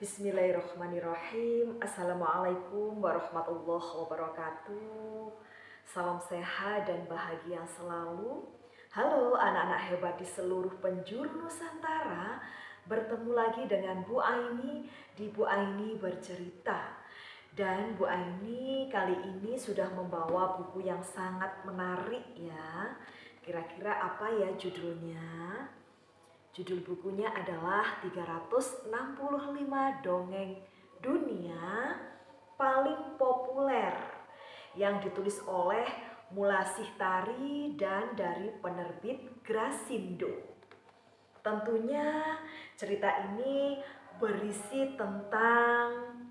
Bismillahirrahmanirrahim. Assalamualaikum warahmatullahi wabarakatuh. Salam sehat dan bahagia selalu. Halo anak-anak hebat di seluruh penjuru Nusantara. Bertemu lagi dengan Bu Aini di Bu Aini Bercerita. Dan Bu Aini kali ini sudah membawa buku yang sangat menarik ya. Kira-kira apa ya judulnya? Judul bukunya adalah 365 Dongeng Dunia Paling Populer yang ditulis oleh Mulasih Tari dan dari penerbit Grasindo. Tentunya cerita ini berisi tentang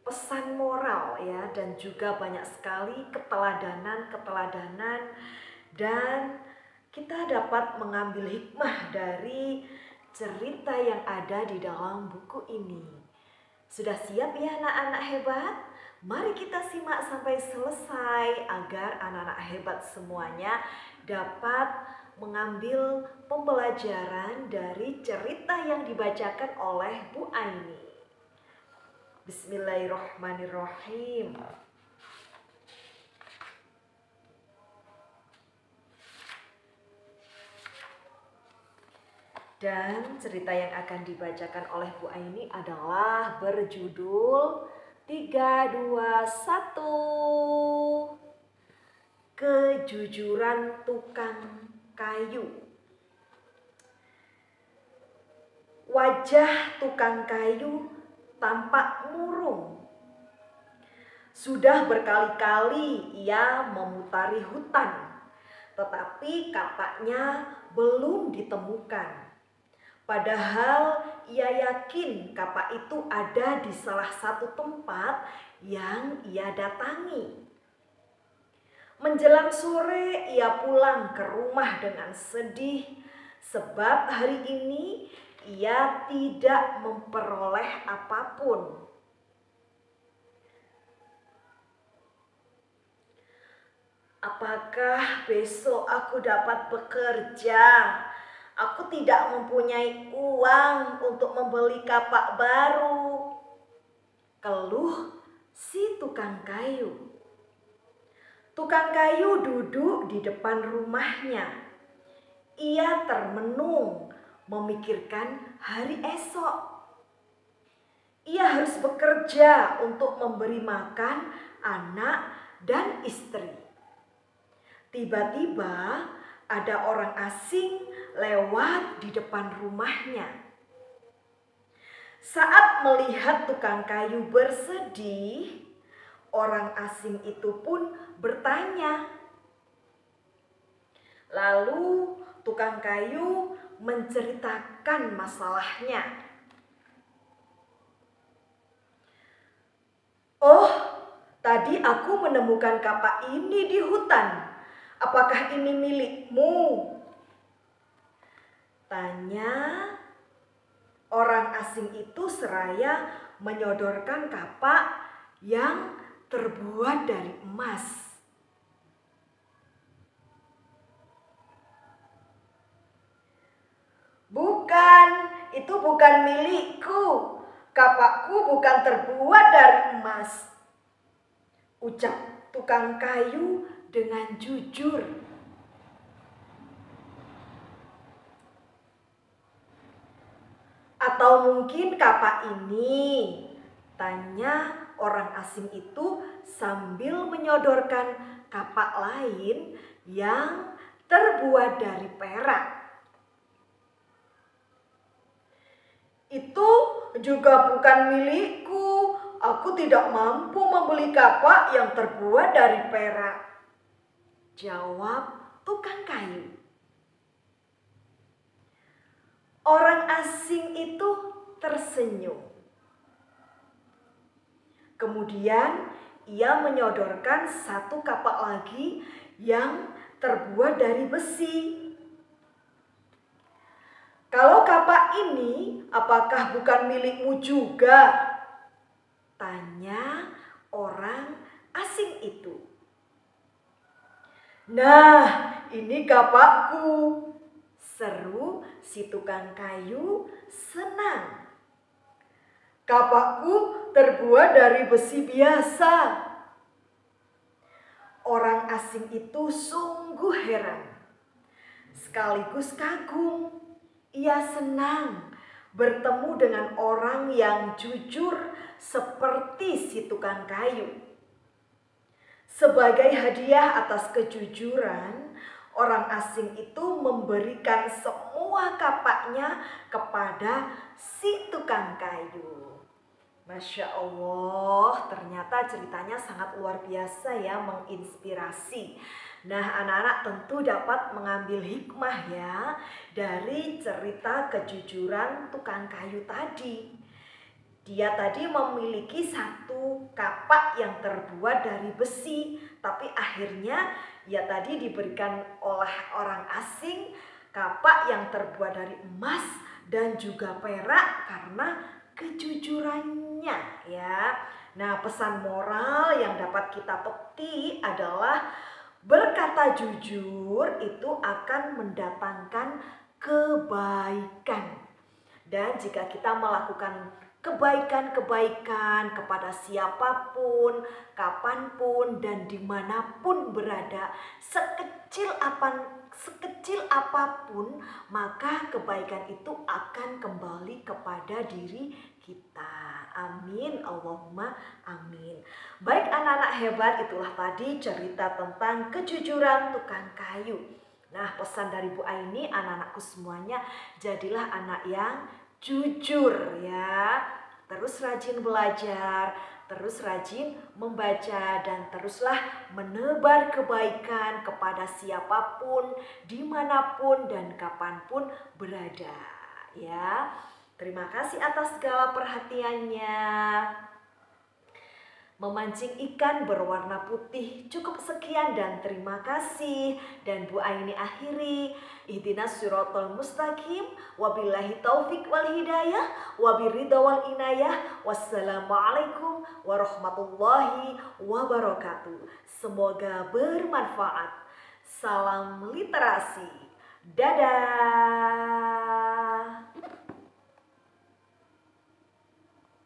pesan moral ya, dan juga banyak sekali keteladanan dan kita dapat mengambil hikmah dari cerita yang ada di dalam buku ini. Sudah siap ya anak-anak hebat? Mari kita simak sampai selesai agar anak-anak hebat semuanya dapat mengambil pembelajaran dari cerita yang dibacakan oleh Bu Aini. Bismillahirrahmanirrahim. Dan cerita yang akan dibacakan oleh Bu Aini adalah berjudul 321 Kejujuran Tukang Kayu. Wajah tukang kayu tampak murung. Sudah berkali-kali ia memutari hutan, tetapi kapaknya belum ditemukan. Padahal ia yakin kapak itu ada di salah satu tempat yang ia datangi. Menjelang sore ia pulang ke rumah dengan sedih sebab hari ini ia tidak memperoleh apapun. Apakah besok aku dapat bekerja? Aku tidak mempunyai uang untuk membeli kapak baru, keluh si tukang kayu. Tukang kayu duduk di depan rumahnya. Ia termenung memikirkan hari esok. Ia harus bekerja untuk memberi makan anak dan istri. Tiba-tiba ada orang asing lewat di depan rumahnya. Saat melihat tukang kayu bersedih, orang asing itu pun bertanya. Lalu tukang kayu menceritakan masalahnya. "Oh, tadi aku menemukan kapak ini di hutan. Apakah ini milikmu?" tanya orang asing itu seraya menyodorkan kapak yang terbuat dari emas. "Bukan, itu bukan milikku. Kapakku bukan terbuat dari emas," ucap tukang kayu dengan jujur. "Atau mungkin kapak ini?" tanya orang asing itu sambil menyodorkan kapak lain yang terbuat dari perak. "Itu juga bukan milikku. Aku tidak mampu membeli kapak yang terbuat dari perak," jawab tukang kayu. Orang asing itu tersenyum. Kemudian ia menyodorkan satu kapak lagi yang terbuat dari besi. "Kalau kapak ini, apakah bukan milikmu juga?" tanya orang asing itu. "Nah, ini kapakku," seru si tukang kayu senang. Kapakku terbuat dari besi biasa. Orang asing itu sungguh heran, sekaligus kagum. Ia senang bertemu dengan orang yang jujur seperti si tukang kayu. Sebagai hadiah atas kejujuran, orang asing itu memberikan semua kapaknya kepada si tukang kayu. Masya Allah, ternyata ceritanya sangat luar biasa ya, menginspirasi. Nah, anak-anak tentu dapat mengambil hikmah ya dari cerita kejujuran tukang kayu tadi. Dia tadi memiliki satu kapak yang terbuat dari besi, tapi akhirnya ia tadi diberikan oleh orang asing kapak yang terbuat dari emas dan juga perak karena kejujurannya ya. Nah, pesan moral yang dapat kita petik adalah berkata jujur itu akan mendatangkan kebaikan. Dan jika kita melakukan kebaikan-kebaikan kepada siapapun, kapanpun, dan dimanapun berada, sekecil apapun, maka kebaikan itu akan kembali kepada diri kita. Amin, Allahumma amin. Baik anak-anak hebat, itulah tadi cerita tentang kejujuran tukang kayu. Nah, pesan dari Bu Aini, anak-anakku semuanya, jadilah anak yang jujur ya. Terus rajin belajar, terus rajin membaca, dan teruslah menebar kebaikan kepada siapapun, dimanapun dan kapanpun berada ya. Terima kasih atas segala perhatiannya. Memancing ikan berwarna putih cukup sekian dan terima kasih. Dan Bu Aini akhiri, ihdinas siratal mustaqim, wabillahi taufik wal hidayah, wabiridha wal inayah. Wassalamualaikum warahmatullahi wabarakatuh. Semoga bermanfaat. Salam literasi. Dadah.